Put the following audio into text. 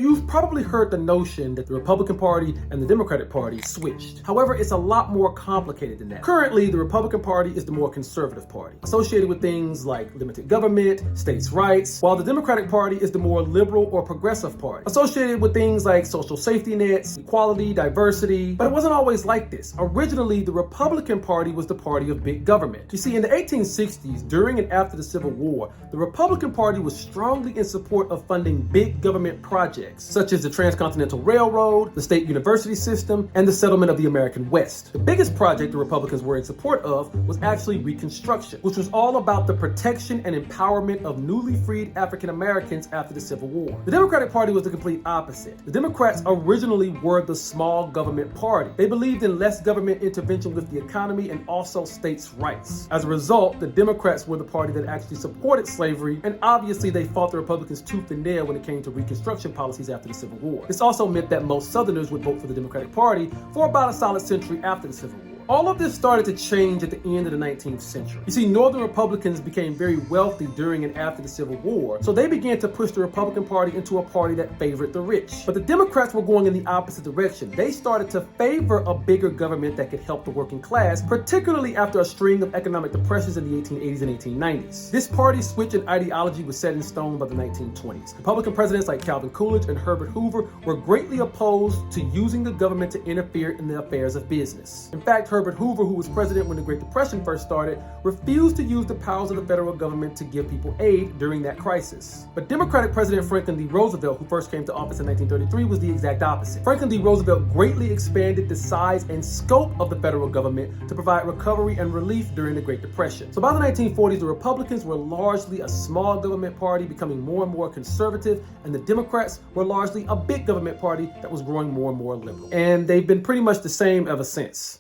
You've probably heard the notion that the Republican Party and the Democratic Party switched. However, it's a lot more complicated than that. Currently, the Republican Party is the more conservative party, associated with things like limited government, states' rights, while the Democratic Party is the more liberal or progressive party, associated with things like social safety nets, equality, diversity. But it wasn't always like this. Originally, the Republican Party was the party of big government. You see, in the 1860s, during and after the Civil War, the Republican Party was strongly in support of funding big government projects, such as the Transcontinental Railroad, the state university system, and the settlement of the American West. The biggest project the Republicans were in support of was actually Reconstruction, which was all about the protection and empowerment of newly freed African Americans after the Civil War. The Democratic Party was the complete opposite. The Democrats originally were the small government party. They believed in less government intervention with the economy and also states' rights. As a result, the Democrats were the party that actually supported slavery, and obviously they fought the Republicans tooth and nail when it came to Reconstruction policies after the Civil War. This also meant that most Southerners would vote for the Democratic Party for about a solid century after the Civil War. All of this started to change at the end of the 19th century. You see, Northern Republicans became very wealthy during and after the Civil War, so they began to push the Republican Party into a party that favored the rich. But the Democrats were going in the opposite direction. They started to favor a bigger government that could help the working class, particularly after a string of economic depressions in the 1880s and 1890s. This party switch in ideology was set in stone by the 1920s. Republican presidents like Calvin Coolidge and Herbert Hoover were greatly opposed to using the government to interfere in the affairs of business. In fact, Herbert Hoover, who was president when the Great Depression first started, refused to use the powers of the federal government to give people aid during that crisis. But Democratic President Franklin D. Roosevelt, who first came to office in 1933, was the exact opposite. Franklin D. Roosevelt greatly expanded the size and scope of the federal government to provide recovery and relief during the Great Depression. So by the 1940s, the Republicans were largely a small government party, becoming more and more conservative, and the Democrats were largely a big government party that was growing more and more liberal. And they've been pretty much the same ever since.